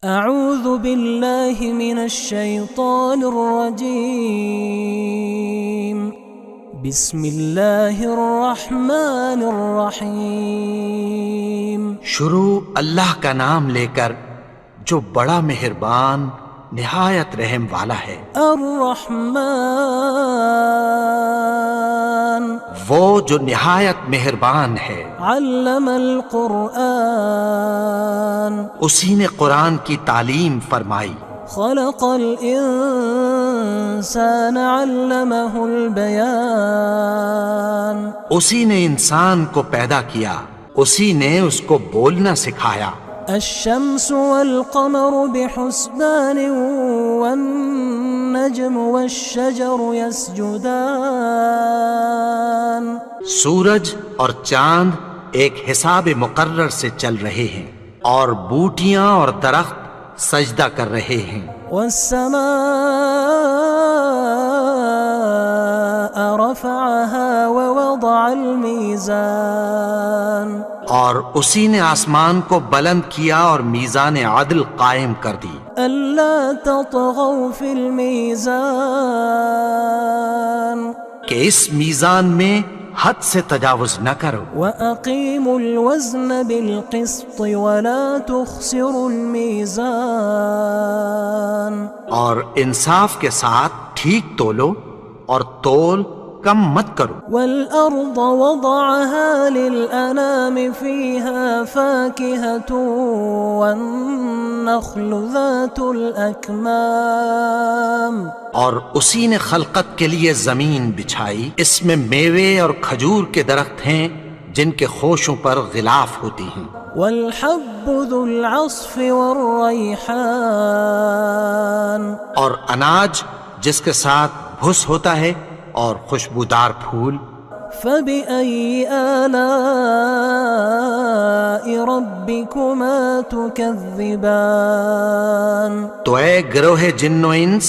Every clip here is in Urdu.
اعوذ باللہ من الشیطان الرجیم بسم اللہ الرحمن الرحیم شروع اللہ کا نام لے کر جو بڑا مہربان نہایت رحم والا ہے۔ الرحمن وہ جو نہایت مہربان ہے۔ علم القرآن اسی نے قرآن کی تعلیم فرمائی۔ خلق الانسان علمہ البیان اسی نے انسان کو پیدا کیا، اسی نے اس کو بولنا سکھایا۔ الشمس والقمر بحسبان والنجم والشجر يسجدان سورج اور چاند ایک حساب مقرر سے چل رہے ہیں، اور بوٹیاں اور درخت سجدہ کر رہے ہیں۔ والسماء رفعها ووضع الميزان اور اسی نے آسمان کو بلند کیا اور میزان عدل قائم کر دی۔ ألا تطغوا في الميزان کہ اس میزان میں حد سے تجاوز نہ کرو۔ وأقيموا الوزن بالقسط ولا تخسروا الميزان اور انصاف کے ساتھ ٹھیک تولو اور تول کم مت کرو۔ والأرض وضعها للأنام فيها فاكهة والنخل ذات الأكمام اور اسی نے خلقت کے لیے زمین بچھائی، اس میں میوے اور کھجور کے درخت ہیں جن کے خوشوں پر غلاف ہوتی ہیں۔ والحب ذو العصف والریحان اور اناج جس کے ساتھ بھس ہوتا ہے اور خوشبودار پھول۔ فبأي آلاء ربكما تكذبان تو اے گروہ جن و انس،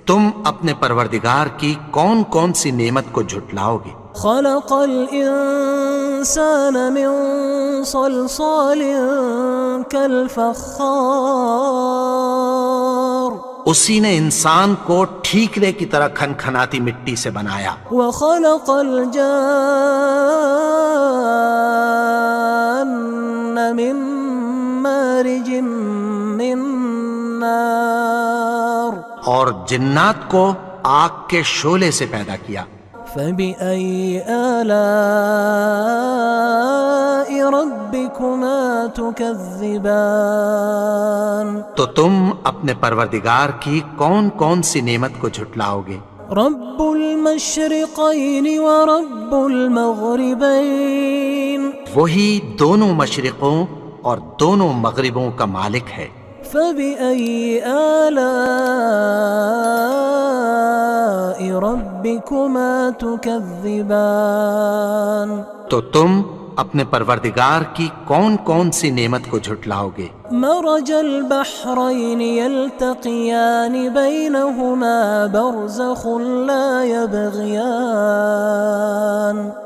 تم اپنے پروردگار کی کون کون سی نعمت کو جھٹلاؤ گے؟ خلق الإنسان من صلصال كالفخار اسی نے انسان کو ٹھیکرے کی طرح کھنکھناتی مٹی سے بنایا۔ وخلق الجان من مارج من نار اور جنات کو آگ کے شعلے سے پیدا کیا۔ فبأي آلاء ربكما تكذبان تو تم اپنے پروردگار کی کون کون سی نعمت کو جھٹلاؤ گے؟ رب المشرقين ورب المغربين وہی دونوں مشرقوں اور دونوں مغربوں کا مالک ہے۔ فبأي آلاء ربكما تكذبان تو تم اپنے پروردگار کی کون کون سی نعمت کو جھٹلاؤ گے؟ مرج البحرين يلتقيان بينهما برزخ لا يبغيان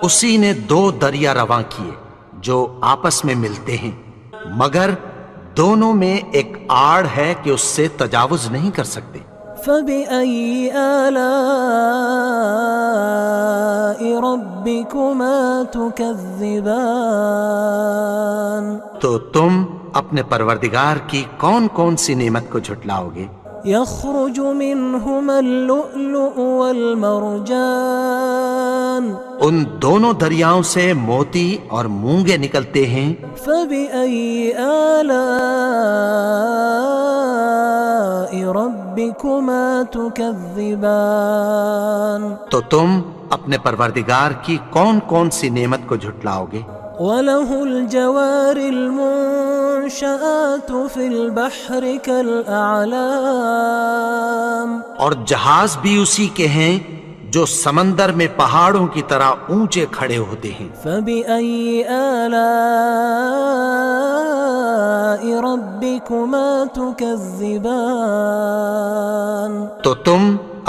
اسی نے دو دریا رواں کیے جو آپس میں ملتے ہیں، مگر دونوں میں ایک آڑ ہے کہ اس سے تجاوز نہیں کر سکتے۔ فبأي آلاء ربكما تكذبان تو تم اپنے پروردگار کی کون کون سی نعمت کو جھٹلاؤ گے؟ يخرج منهما اللؤلؤ والمرجان ان دونوں دریاؤں سے موتی اور مونگے نکلتے ہیں۔ فبأي آلاء ربكما تكذبان تو تم اپنے پروردگار کی کون کون سی نعمت کو جھٹلاؤ گے؟ وله الجوار المنشآت في البحر كالأعلام اور جہاز بھی اسی کے ہیں جو سمندر میں پہاڑوں کی طرح اونچے کھڑے ہوتے ہیں۔ فبأي آلاء ربكما تكذبان تو تم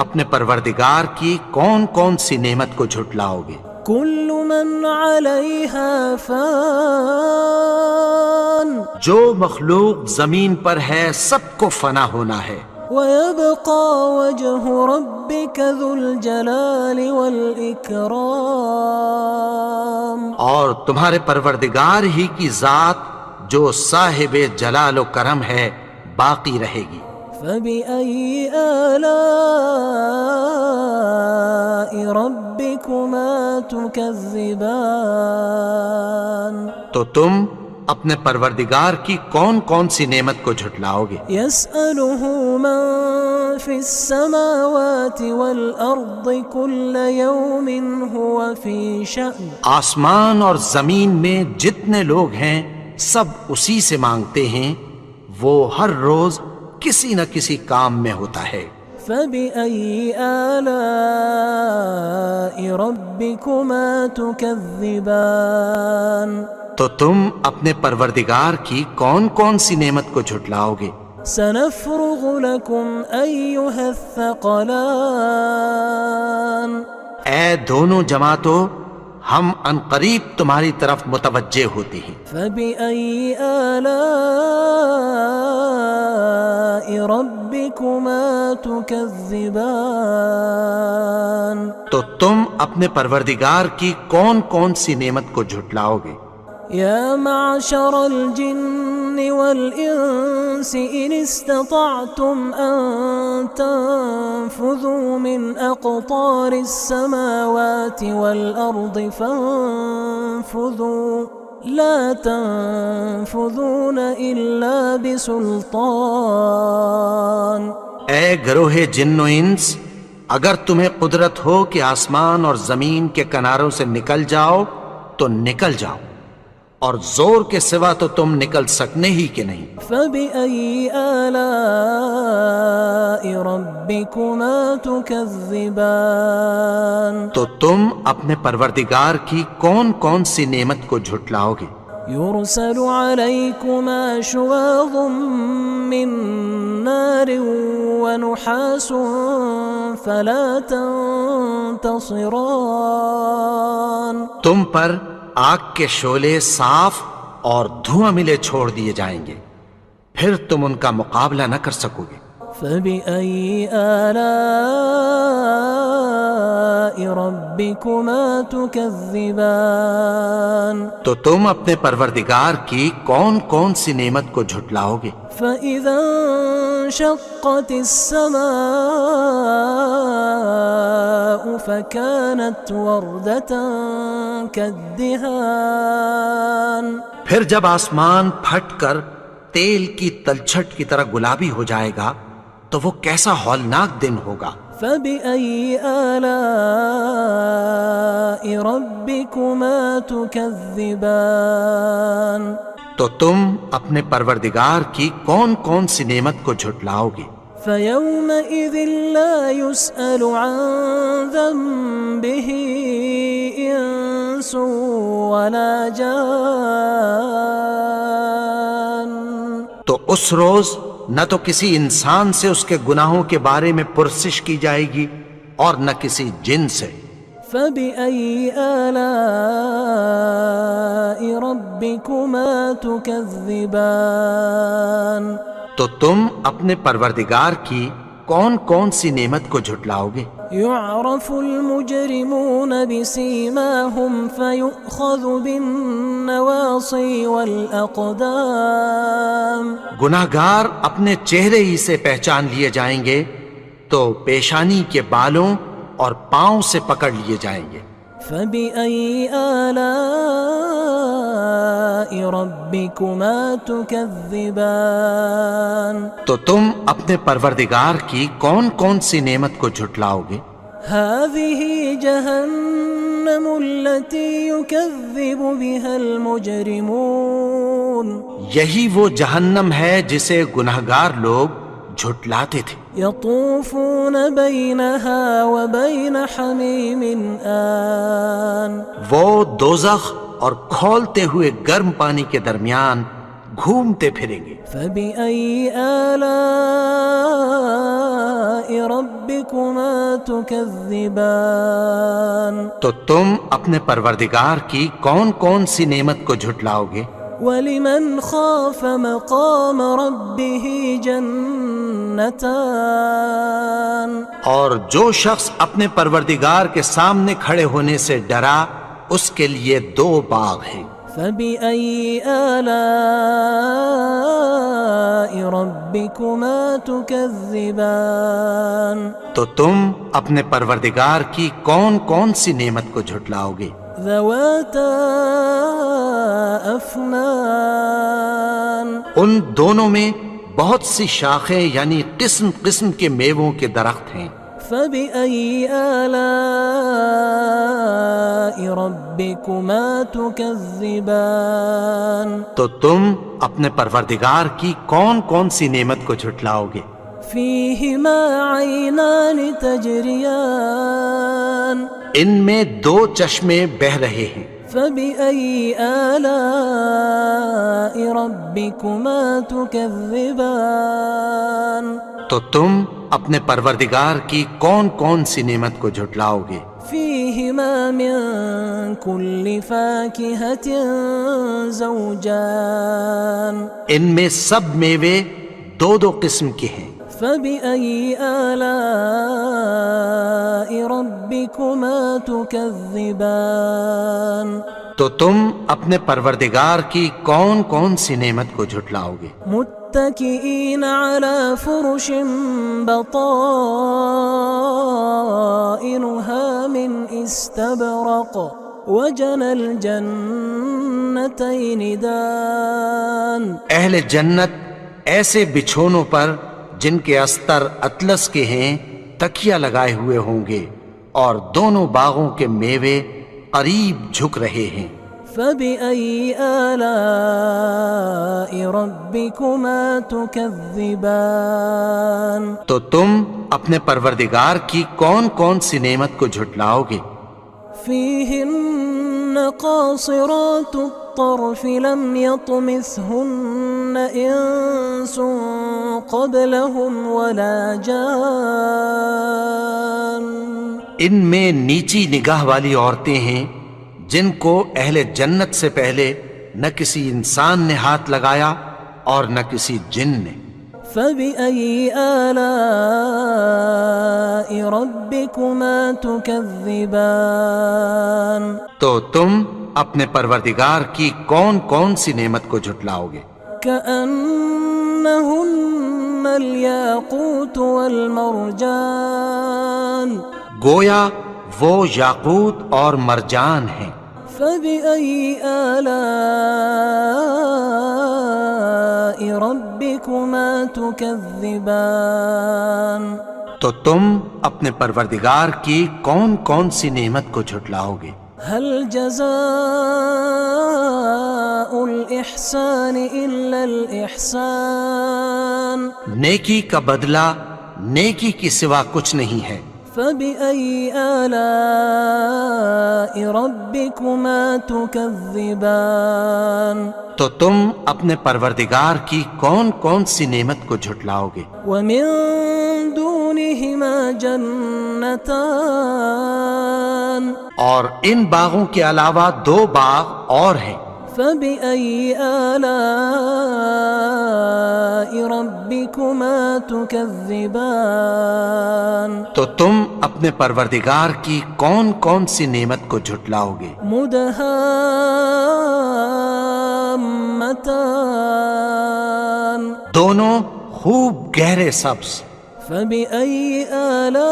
اپنے پروردگار کی کون کون سی نعمت کو جھٹلاؤ گے؟ كل من عليها فان جو مخلوق زمین پر ہے سب کو فنا ہونا ہے، ويبقى وجه ربك ذو الجلال والإكرام اور تمہارے پروردگار ہی کی ذات جو صاحب جلال و کرم ہے باقی رہے گی۔ فبأي آلاء ربكما تكذبان تو تم اپنے پروردگار کی کون کون سی نعمت کو جھٹلاؤ گے؟ يسأله من في السماوات والأرض كل يوم هو في شأن آسمان اور زمین میں جتنے لوگ ہیں سب اسی سے مانگتے ہیں، وہ ہر روز کسی نہ کسی کام میں ہوتا ہے۔ فبأي آلاء ربكما تكذبان تو تم اپنے پروردگار کی کون کون سی نعمت کو جھٹلاؤ گے؟ سنفرغ لكم أيها الثقلان اے دونوں جماعتوں، ہم عنقریب تمہاری طرف متوجہ ہوتے ہیں۔ فبأي آلاء ربكما تكذبان تو تم اپنے پروردگار کی کون کون سی نعمت کو جھٹلاؤ گے؟ يا معشر الجن والإنس إن استطعتم أن تنفذوا من أقطار السماوات والأرض فانفذوا لا تنفذون إلا بسلطان۔ اے گروہ جن و انس، اگر تمہیں قدرت ہو کہ آسمان اور زمین کے کناروں سے نکل جاؤ تو نکل جاؤ، اور زور کے سوا تو تم نکل سکنے ہی کہ نہیں۔ فبأي آلاء ربكما تكذبان تو تم اپنے پروردگار کی کون کون سی نعمت کو جھٹلاؤ گے؟ يرسل عليكما شواظ من نار ونحاس فلا تنتصران۔ تم پر آگ کے شعلے صاف اور دھواں ملے چھوڑ دیے جائیں گے، پھر تم ان کا مقابلہ نہ کر سکو گے۔ فبأي آلاء ربكما تكذبان۔ تو تم اپنے پروردگار کی کون کون سی نعمت کو جھٹلاؤ گے؟ فإذا انشقت السماء فكانت وردة كالدهان۔ پھر جب آسمان پھٹ کر تیل کی تلچھٹ کی طرح گلابی ہو جائے گا تو وہ کیسا ہولناک دن ہوگا۔ فبأي آلاء ربكما تكذبان۔ تو تم اپنے پروردگار کی کون کون سی نعمت کو جھٹلاؤ گے؟ فيومئذ لا يسأل عن ذنبه إنس ولا جان۔ تو اس روز نہ تو کسی انسان سے اس کے گناہوں کے بارے میں پرسش کی جائے گی اور نہ کسی جن سے۔ فبأي آلاء ربكما تكذبان۔ تو تم اپنے پروردگار کی کون کون سی نعمت کو جھٹلاؤ گے؟ يعرف المجرمون بسيماهم فيؤخذ بالنواصي والأقدام۔ گناہگار اپنے چہرے ہی سے پہچان لیے جائیں گے تو پیشانی کے بالوں اور پاؤں سے پکڑ لیے جائیں گے۔ فبأي آلاء ربكما تكذبان۔ تو تم اپنے پروردگار کی کون کون سی نعمت کو جھٹلاؤ گے؟ هذه جهنم التي يكذب بها المجرمون۔ یہی وہ جہنم ہے جسے گناہگار لوگ جھٹلاتے تھے۔ يطوفون بينها وبين حميم آن۔ وہ دوزخ اور کھولتے ہوئے گرم پانی کے درمیان گھومتے پھریں گے۔ فبأي آلاء ربكما ربكما تكذبان تو تم اپنے پروردگار کی کون کون سی نعمت کو جھٹلاؤ گے؟ ولمن خاف مقام ربه جنتان اور جو شخص اپنے پروردگار کے سامنے کھڑے ہونے سے ڈرا اس کے لیے 2 باغ ہیں۔ فبأي آلاء ربكما تكذبان تو تم اپنے پروردگار کی کون کون سی نعمت کو جھٹلاؤ گے؟ ذواتا أفنان ان دونوں میں بہت سی شاخیں یعنی قسم قسم کے میووں کے درخت ہیں۔ فبأي آلاء ربكما تكذبان تو تم اپنے پروردگار کی کون کون سی نعمت کو جھٹلاؤ گے؟ فيهما عينان تجريان ان میں 2 چشمے بہہ رہے ہیں۔ فبأي آلاء ربكما تكذبان تو تم اپنے پروردگار کی کون کون سی نعمت کو جھٹلاؤ گے؟ فيهما من كل فاكهة زوجان ان میں سب میوے 2 قسم کے ہیں۔ فبأي آلاء ربكما تكذبان تو تم اپنے پروردگار کی کون کون سی نعمت کو جھٹلاؤ گے؟ متكئين على فرش بطائنها من استبرق وجنى الجنتين دان اہل جنت ایسے بچھونوں پر جن کے استر اطلس کے ہیں تکیہ لگائے ہوئے ہوں گے اور دونوں باغوں کے میوے قریب جھک رہے ہیں۔ فبأي آلاء ربكما تكذبان تو تم اپنے پروردگار کی کون کون سی نعمت کو جھٹلاؤ گے؟ فيهن قاصرات الطرف لم يطمثهن إنس قبلهم ولا جان ان میں نیچی نگاہ والی عورتیں ہیں جن کو اہل جنت سے پہلے نہ کسی انسان نے ہاتھ لگایا اور نہ کسی جن نے۔ فبأي آلاء ربكما تكذبان تو تم اپنے پروردگار کی کون کون سی نعمت کو جھٹلاؤ گے؟ كأنهن الياقوت والمرجان گویا وہ یاقوت اور مرجان ہیں۔ فبأي آلاء ربكما تكذبان تو تم اپنے پروردگار کی کون کون سی نعمت کو جھٹلاؤ گے؟ هل جزاء الإحسان إلا الإحسان نیکی کا بدلہ نیکی کی سوا کچھ نہیں ہے۔ فبأي آلاء ربكما تكذبان تو تم اپنے پروردگار کی کون کون سی نعمت کو جھٹلاؤ گے؟ ومن دونهما جنتان اور ان باغوں کے علاوہ 2 باغ اور ہیں۔ فبأي آلاء ربكما تكذبان تو تم اپنے پروردگار کی کون کون سی نعمت کو جھٹلاؤ گے؟ مدهامتان دونوں خوب گہرے سبز۔ فبأي آلاء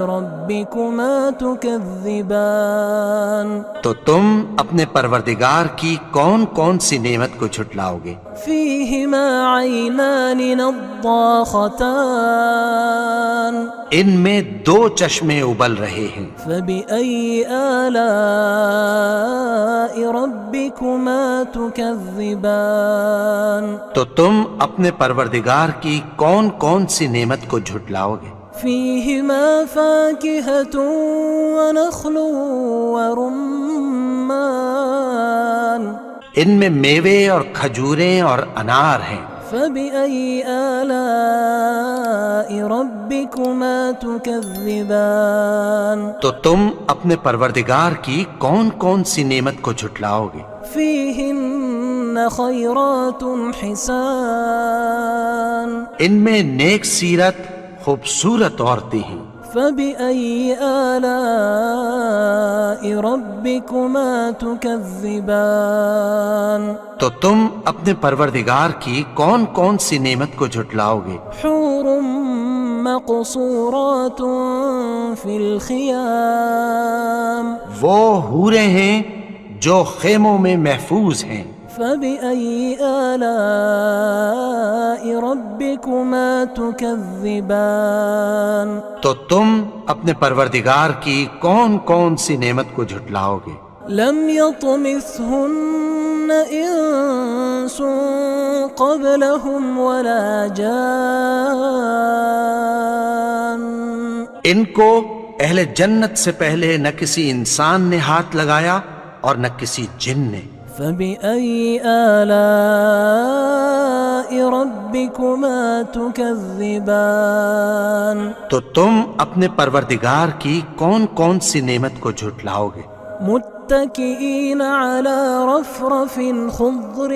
ربكما تكذبان تو تم اپنے پروردگار کی کون کون سی نعمت کو جھٹلاؤ گے؟ فيهما عينان نضاختان ان میں 2 چشمے ابل رہے ہیں۔ فبأي آلاء ربكما تكذبان تو تم اپنے پروردگار کی کون کون سی نعمت کو جھٹلاؤ گے؟ فيهما فاكهة ونخل ورمان ان میں میوے اور کھجوریں اور انار ہیں۔ فبأي آلاء ربكما تكذبان تو تم اپنے پروردگار کی کون کون سی نعمت کو جھٹلاؤ گے؟ فيهن خيرات حسان ان میں نیک سیرت خوبصورت عورتیں ہیں۔ فبأي آلاء ربكما تكذبان تو تم اپنے پروردگار کی کون کون سی نعمت کو جھٹلاؤ گے؟ حور مقصورات في الخيام وہ حوریں ہیں جو خیموں میں محفوظ ہیں۔ فبأي آلاء ربكما تكذبان تو تم اپنے پروردگار کی کون کون سی نعمت کو جھٹلاؤ گے؟ لم يطمثهن إنس قبلهم ولا جان ان کو اہل جنت سے پہلے نہ کسی انسان نے ہاتھ لگایا اور نہ کسی جن نے۔ فبأي آلاء ربكما تكذبان تو تم اپنے پروردگار کی کون کون سی نعمت کو جھٹلاؤ گے؟ متكئين على رفرف خضر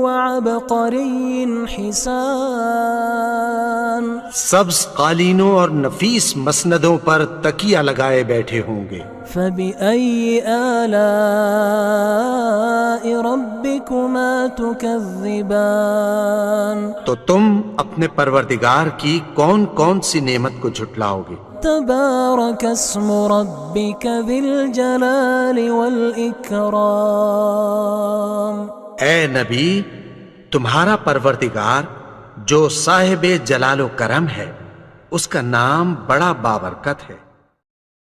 وعبقري حسان سبز قالینوں اور نفیس مسندوں پر تکیہ لگائے بیٹھے ہوں گے۔ فبأي آلاء ربكما تكذبان تو تم اپنے پروردگار کی کون کون سی نعمت کو جھٹلاؤ گے؟ تبارك اسم ربك ذي الجلال والإكرام اے نبی، تمہارا پروردگار جو صاحب جلال و کرم ہے، اس کا نام بڑا بابرکت ہے۔